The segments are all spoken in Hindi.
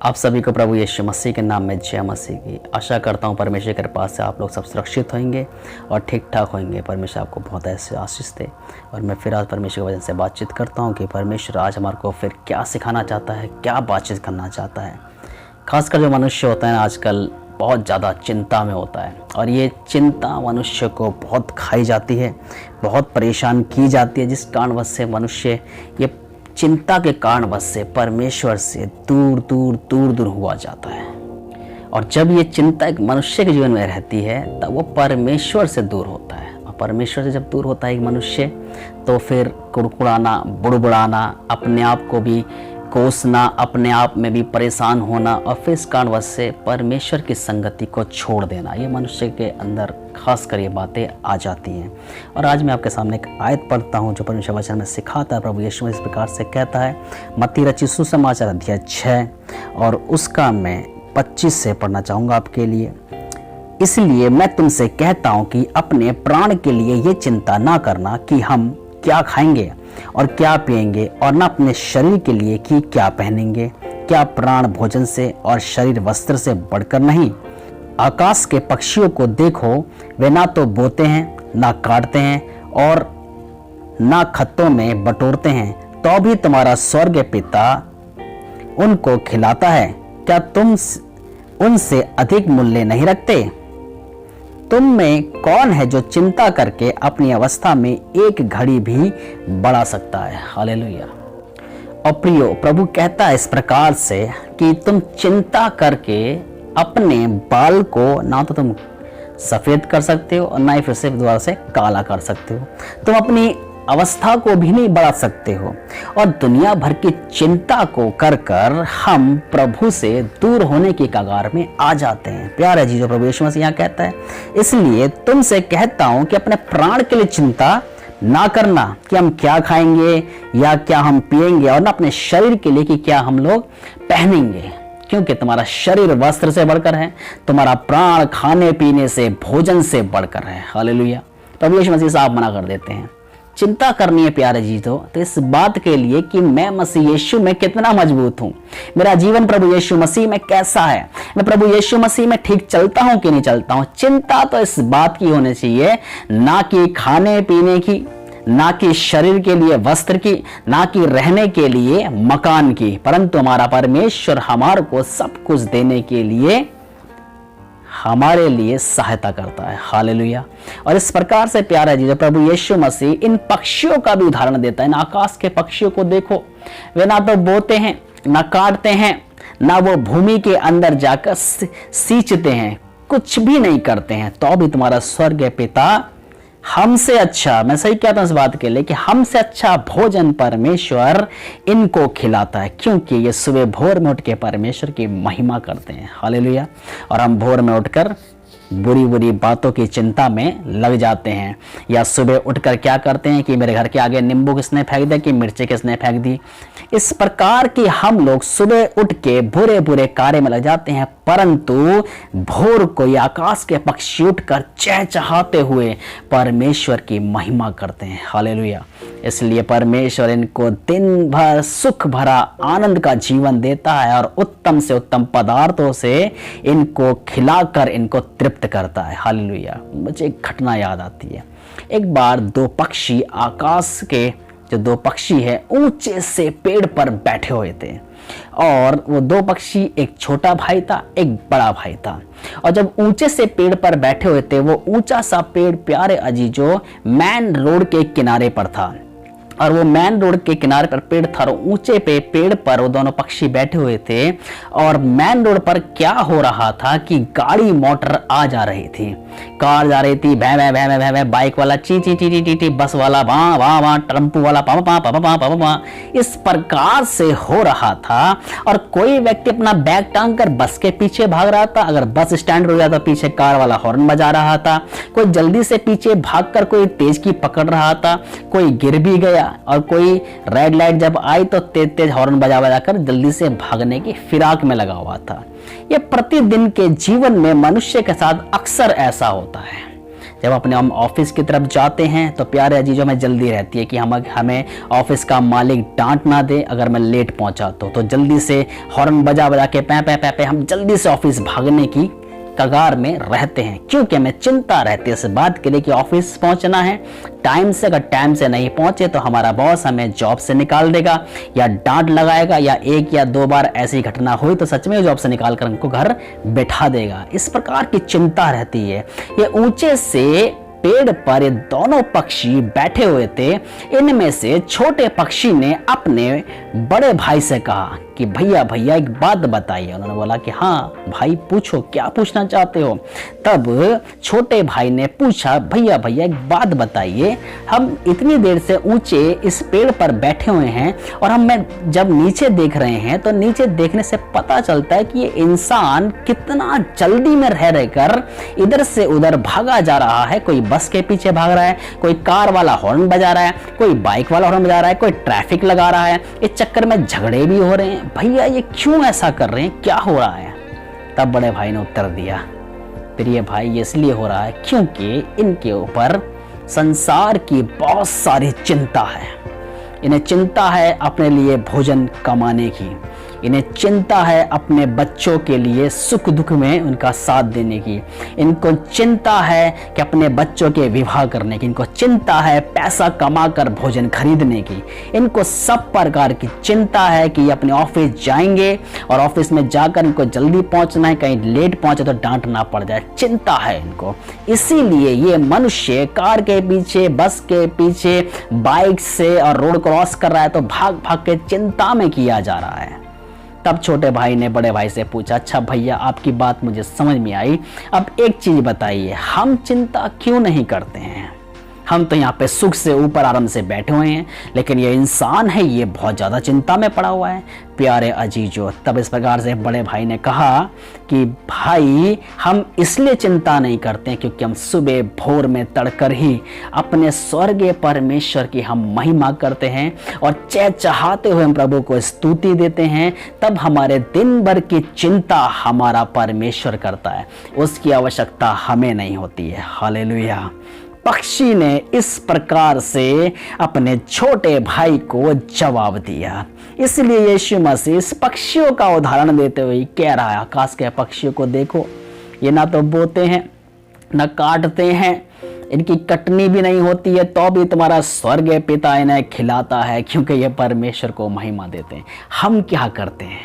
आप सभी को प्रभु यीशु मसीह के नाम में जय मसीह की। आशा करता हूँ परमेश्वर की कृपा से आप लोग सब सुरक्षित होंगे और ठीक ठाक होंगे। परमेश्वर आपको बहुत ऐसे आशीष दे। और मैं फिर आज परमेश्वर की वजह से बातचीत करता हूँ कि परमेश्वर आज हमारे को फिर क्या सिखाना चाहता है, क्या बातचीत करना चाहता है। खासकर जो मनुष्य होता है आजकल बहुत ज़्यादा चिंता में होता है और ये चिंता मनुष्य को बहुत खाई जाती है, बहुत परेशान की जाती है, जिस कारणवश से मनुष्य ये चिंता के कारणवश से परमेश्वर से दूर दूर दूर दूर हुआ जाता है। और जब ये चिंता एक मनुष्य के जीवन में रहती है तब वो परमेश्वर से दूर होता है। और परमेश्वर से जब दूर होता है एक मनुष्य तो फिर कुड़कुड़ाना, बुड़बुड़ाना, अपने आप को भी कोसना, अपने आप में भी परेशान होना और फिर इस कारणवश से परमेश्वर की संगति को छोड़ देना, ये मनुष्य के अंदर खासकर ये बातें आ जाती हैं। और आज मैं आपके सामने एक आयत पढ़ता हूँ जो परमेश्वर वचन में सिखाता है। प्रभु यीशु इस प्रकार से कहता है, मत्ती रचित सुसमाचार अध्याय 6 और उसका मैं 25 से पढ़ना चाहूँगा आपके लिए। इसलिए मैं तुमसे कहता हूँ कि अपने प्राण के लिए ये चिंता ना करना कि हम क्या खाएंगे और क्या पिएंगे, और न अपने शरीर के लिए कि क्या पहनेंगे। क्या प्राण भोजन से और शरीर वस्त्र से बढ़कर नहीं? आकाश के पक्षियों को देखो, वे ना तो बोते हैं, ना काटते हैं और ना खत्तों में बटोरते हैं, तो भी तुम्हारा स्वर्ग पिता उनको खिलाता है। क्या तुम उनसे अधिक मूल्य नहीं रखते? तुम में कौन है जो चिंता करके अपनी अवस्था में एक घड़ी भी बढ़ा सकता है? हालेलुया। और प्रियो, प्रभु कहता है इस प्रकार से कि तुम चिंता करके अपने बाल को ना तो तुम सफेद कर सकते हो और ना ही फिर से दोबारा से काला कर सकते हो। तुम अपनी अवस्था को भी नहीं बढ़ा सकते हो। और दुनिया भर की चिंता को कर कर हम प्रभु से दूर होने की कगार में आ जाते हैं। प्यारे जी, जो प्रभु यीशु मसीह यहाँ कहता है, इसलिए तुमसे कहता हूं कि अपने प्राण के लिए चिंता ना करना कि हम क्या खाएंगे या क्या हम पिएंगे, और ना अपने शरीर के लिए कि क्या हम लोग पहनेंगे, क्योंकि तुम्हारा शरीर वस्त्र से बढ़कर है, तुम्हारा प्राण खाने पीने से, भोजन से बढ़कर है। हालेलुया। प्रभु यीशु मसीह साहब मना कर देते हैं चिंता करनी है प्यारे जी तो इस बात के लिए कि मैं मसीह यीशु में कितना मजबूत हूँ, मेरा जीवन प्रभु यीशु मसीह में कैसा है, मैं प्रभु यीशु मसीह में ठीक चलता हूँ कि नहीं चलता हूँ। चिंता तो इस बात की होनी चाहिए, ना कि खाने पीने की, ना कि शरीर के लिए वस्त्र की, ना कि रहने के लिए मकान की, परंतु हमारा परमेश्वर हमारे को सब कुछ देने के लिए हमारे लिए सहायता करता है। हालेलुया। और इस प्रकार से प्यारा जी, जो प्रभु यीशु मसीह इन पक्षियों का भी उदाहरण देता है। ना आकाश के पक्षियों को देखो, वे ना तो बोते हैं, ना काटते हैं, ना वो भूमि के अंदर जाकर सींचते हैं, कुछ भी नहीं करते हैं, तो भी तुम्हारा स्वर्ग पिता हमसे अच्छा, मैं सही कहता हूं इस बात के लिए कि हमसे अच्छा भोजन परमेश्वर इनको खिलाता है, क्योंकि ये सुबह भोर में उठ के परमेश्वर की महिमा करते हैं। हालेलुया। और हम भोर में उठकर बुरी बुरी बातों की चिंता में लग जाते हैं, या सुबह उठकर क्या करते हैं कि मेरे घर के आगे नींबू किसने फेंक दिया, कि मिर्ची किसने फेंक दी। इस प्रकार की हम लोग सुबह उठ के बुरे बुरे कार्य में लग जाते हैं, परंतु भोर को ये आकाश के पक्षी उठकर चहचहाते हुए परमेश्वर की महिमा करते हैं। हालेलुया। इसलिए परमेश्वर इनको दिन भर सुख भरा आनंद का जीवन देता है और उत्तम से उत्तम पदार्थों से इनको खिलाकर इनको तृप्त करता है। हालेलुया। मुझे एक घटना याद आती है। एक बार दो पक्षी, आकाश के जो दो पक्षी है, ऊंचे से पेड़ पर बैठे हुए थे, और वो दो पक्षी, एक छोटा भाई था, एक बड़ा भाई था। और जब ऊंचे से पेड़ पर बैठे हुए थे, वो ऊंचा सा पेड़ प्यारे अजीजों मेन रोड के किनारे पर था, और वो मेन रोड के किनारे पर पेड़ था, और ऊंचे पे पेड़ पर वो दोनों पक्षी बैठे हुए थे। और मेन रोड पर क्या हो रहा था कि गाड़ी मोटर आ जा रही थी, कार जा रही थी, भै भै भै भै भै, बाइक वाला ची ची ची ची ची, बस वाला वहाँ वहाँ वहाँ, टेम्पू वाला पा पा पा पा पा पा, इस प्रकार से हो रहा था। और कोई व्यक्ति अपना बैग टांग कर बस के पीछे भाग रहा था, अगर बस स्टैंड हो जाता पीछे कार वाला हॉर्न बजा रहा था, कोई जल्दी से पीछे भागकर कोई तेज की पकड़ रहा था, कोई गिर भी गया, और कोई रेड लाइट जब आई तो तेज तेज हॉर्न बजा बजा कर जल्दी से भागने की फिराक में लगा हुआ था। यह प्रतिदिन के जीवन में मनुष्य के साथ अक्सर ऐसा होता है। जब अपने हम ऑफिस की तरफ जाते हैं तो प्यारे अजीजों में जल्दी रहती है कि हमें ऑफिस का मालिक डांट ना दे अगर मैं लेट पहुंचा तो जल्दी से हॉर्न बजा बजा के पे हम जल्दी से ऑफिस भागने की कगार में रहते हैं, क्योंकि हमें चिंता रहती है इस बात के लिए कि ऑफिस पहुंचना है टाइम से। अगर टाइम से नहीं पहुंचे तो हमारा बॉस हमें जॉब से निकाल देगा या डांट लगाएगा, या 1 या 2 बार ऐसी घटना हुई तो सच में जॉब से निकाल कर हमको घर बैठा देगा। इस प्रकार की चिंता रहती है। ये ऊंचे से पेड़ पर ये दोनों पक्षी बैठे हुए थे। इनमें से छोटे पक्षी ने अपने बड़े भाई से कहा कि भैया भैया एक बात बताइए। उन्होंने बोला कि हाँ भाई पूछो, क्या पूछना चाहते हो। तब छोटे भाई ने पूछा भैया भैया एक बात बताइए, हम इतनी देर से ऊंचे इस पेड़ पर बैठे हुए हैं और हम जब नीचे देख रहे हैं तो नीचे देखने से पता चलता है कि ये इंसान कितना जल्दी में रह रहकर इधर से उधर भागा जा रहा है। कोई बस के पीछे भाग रहा है, कोई कार वाला हॉर्न बजा रहा है, कोई बाइक वाला हॉर्न बजा रहा है, कोई ट्रैफिक लगा रहा है। इस चक्कर में झगड़े भी हो रहे हैं। भैया ये क्यों ऐसा कर रहे हैं, क्या हो रहा है। तब बड़े भाई ने उत्तर दिया, प्रिय भाई ये इसलिए हो रहा है क्योंकि इनके ऊपर संसार की बहुत सारी चिंता है। इन्हें चिंता है अपने लिए भोजन कमाने की, इन्हें चिंता है अपने बच्चों के लिए सुख दुख में उनका साथ देने की, इनको चिंता है कि अपने बच्चों के विवाह करने की, इनको चिंता है पैसा कमाकर भोजन खरीदने की, इनको सब प्रकार की चिंता है कि अपने ऑफिस जाएंगे और ऑफिस में जाकर इनको जल्दी पहुंचना है, कहीं लेट पहुंचे तो डांट ना पड़ जाए, चिंता है इनको। इसीलिए ये मनुष्य कार के पीछे, बस के पीछे, बाइक से और रोड क्रॉस कर रहा है तो भाग भाग के चिंता में किया जा रहा है। तब छोटे भाई ने बड़े भाई से पूछा, अच्छा भैया आपकी बात मुझे समझ में आई, अब एक चीज बताइए, हम चिंता क्यों नहीं करते हैं। हम तो यहाँ पे सुख से ऊपर आराम से बैठे हुए हैं, लेकिन ये इंसान है ये बहुत ज़्यादा चिंता में पड़ा हुआ है। प्यारे अजीजों, तब इस प्रकार से बड़े भाई ने कहा कि भाई हम इसलिए चिंता नहीं करते क्योंकि हम सुबह भोर में तड़कर ही अपने स्वर्गीय परमेश्वर की हम महिमा करते हैं और चहचहाते हुए हम प्रभु को स्तुति देते हैं। तब हमारे दिन भर की चिंता हमारा परमेश्वर करता है, उसकी आवश्यकता हमें नहीं होती है। हालेलुया। पक्षी ने इस प्रकार से अपने छोटे भाई को जवाब दिया। इसलिए यीशु मसीह इस पक्षियों का उदाहरण देते हुए कह रहा है, आकाश के पक्षियों को देखो, ये ना तो बोते हैं ना काटते हैं, इनकी कटनी भी नहीं होती है, तो भी तुम्हारा स्वर्गीय पिता इन्हें खिलाता है, क्योंकि ये परमेश्वर को महिमा देते हैं। हम क्या करते हैं,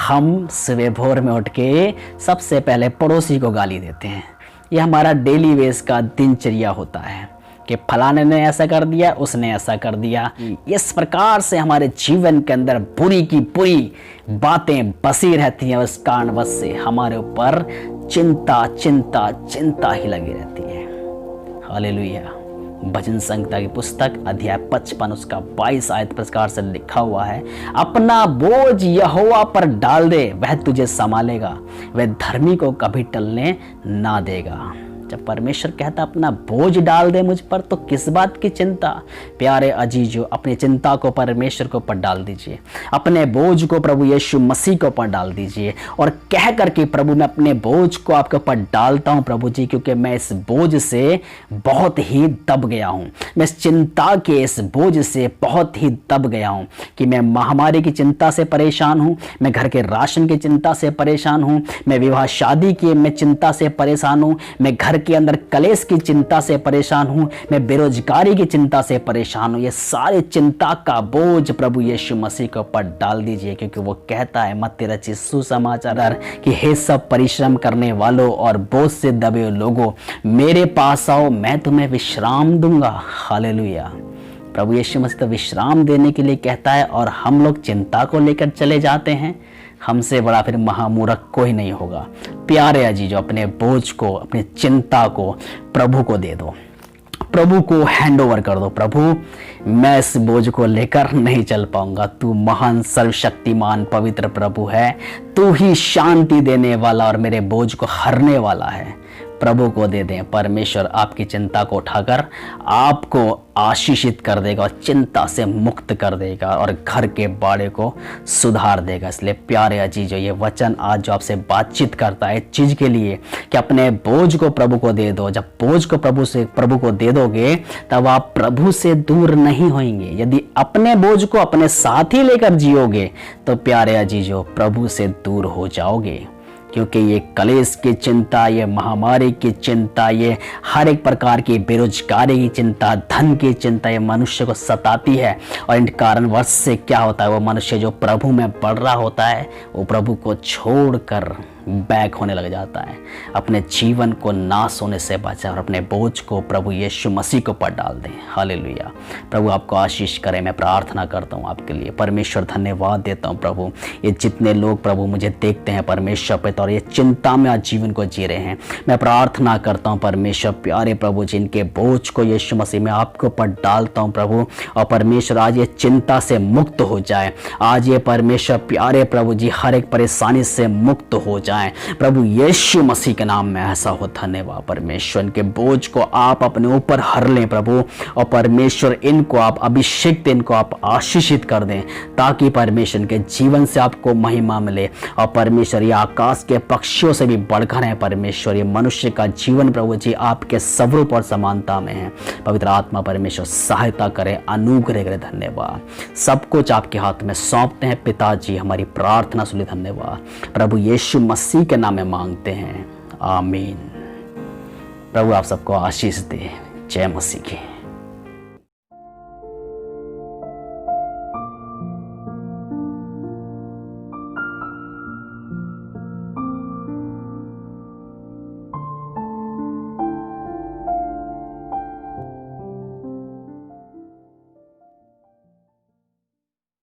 हम सुबह भोर में उठ के सबसे पहले पड़ोसी को गाली देते हैं। ये हमारा डेली बेस का दिनचर्या होता है कि फलाने ने ऐसा कर दिया, उसने ऐसा कर दिया। इस प्रकार से हमारे जीवन के अंदर बुरी की बुरी बातें बसी रहती हैं। उस कारणवश से हमारे ऊपर चिंता चिंता चिंता ही लगी रहती है। हालेलुया। भजन संहिता की पुस्तक अध्याय 55 उसका 22 आयत प्रकार से लिखा हुआ है, अपना बोझ यहोवा पर डाल दे, वह तुझे संभालेगा, वह धर्मी को कभी टलने ना देगा। जब परमेश्वर कहता अपना बोझ डाल दे मुझ पर, तो किस बात की चिंता। प्यारे अजीजों, अपनी चिंता को परमेश्वर के ऊपर डाल दीजिए, अपने बोझ को प्रभु यीशु मसीह के ऊपर डाल दीजिए और कह करके प्रभु मैं अपने बोझ को आपके ऊपर डालता हूं प्रभु जी, क्योंकि मैं इस बोझ से बहुत ही दब गया हूं। मैं इस चिंता के इस बोझ से बहुत ही दब गया हूं कि मैं महामारी की चिंता से परेशान हूं, मैं घर के राशन की चिंता से परेशान हूं, मैं विवाह शादी की मैं चिंता से परेशान हूं, मैं घर के अंदर कलेश की चिंता से परेशान हूं, मैं बेरोजगारी की चिंता से परेशान हूं। ये सारी चिंता का बोझ प्रभु यीशु मसीह के ऊपर डाल दीजिए, क्योंकि वो कहता है मत्ती रचित सुसमाचार कि हे सब परिश्रम करने वालों और बोझ से दबे लोगों, मेरे पास आओ, मैं तुम्हें विश्राम दूंगा। हालेलुया। प्रभु यीशु मसीह तो विश्राम देने के लिए कहता है और हम लोग चिंता को लेकर चले जाते हैं। हमसे बड़ा फिर महामूर्ख कोई नहीं होगा। प्यारे अजीजों, अपने बोझ को, अपनी चिंता को प्रभु को दे दो, प्रभु को हैंड ओवर कर दो। प्रभु मैं इस बोझ को लेकर नहीं चल पाऊंगा, तू महान सर्वशक्तिमान पवित्र प्रभु है, तू ही शांति देने वाला और मेरे बोझ को हरने वाला है। प्रभु को दे दें, परमेश्वर आपकी चिंता को उठाकर आपको आशीषित कर देगा और चिंता से मुक्त कर देगा और घर के बाड़े को सुधार देगा। इसलिए प्यारे अजीजों, ये वचन आज जो आपसे बातचीत करता है चीज़ के लिए कि अपने बोझ को प्रभु को दे दो। जब बोझ को प्रभु को दे दोगे तब आप प्रभु से दूर नहीं होंगे। यदि अपने बोझ को अपने साथ ही लेकर जियोगे तो प्यारे अजीजों प्रभु से दूर हो जाओगे, क्योंकि ये कलेश की चिंता, ये महामारी की चिंता, ये हर एक प्रकार की बेरोजगारी की चिंता, धन की चिंता, ये मनुष्य को सताती है। और इन कारणवश से क्या होता है, वो मनुष्य जो प्रभु में बढ़ रहा होता है वो प्रभु को छोड़कर बैक होने लग जाता है, अपने जीवन को नाश होने से बचा और अपने बोझ को प्रभु यीशु मसीह को पर डाल दें। हालेलुया। प्रभु आपको आशीष करे। मैं प्रार्थना करता हूँ आपके लिए। परमेश्वर धन्यवाद देता हूँ प्रभु, ये जितने लोग प्रभु मुझे देखते हैं परमेश्वर पिता और ये चिंता में आज जीवन को जी रहे हैं, मैं प्रार्थना करता हूँ परमेश्वर प्यारे प्रभु जिनके बोझ को यीशु मसीह में आपके ऊपर डालता हूँ प्रभु, और परमेश्वर आज ये चिंता से मुक्त हो जाए। आज ये परमेश्वर प्यारे प्रभु जी हर एक परेशानी से मुक्त हो जाए प्रभु यीशु मसीह के नाम में। ऐसा हो। धन्यवाद परमेश्वर, इनके बोझ को आप अपने ऊपर हर लें प्रभु, और परमेश्वर इनको आप अभिषेक दें, इनको आप आशीषित कर दें, ताकि परमेश्वर के जीवन से आपको महिमा मिले। और परमेश्वर ये आकाश के पक्षियों से भी बढ़कर है परमेश्वर, ये मनुष्य का जीवन प्रभु जी आपके स्वरूप और समानता में है। पवित्र आत्मा परमेश्वर सहायता करे, अनुग्रह करे। धन्यवाद। सब कुछ आपके हाथ में सौंपते हैं पिताजी, हमारी प्रार्थना सुनिए। धन्यवाद प्रभु यीशु मसीह के नाम में मांगते हैं, आमीन। प्रभु आप सबको आशीष दे। जय मसीह की।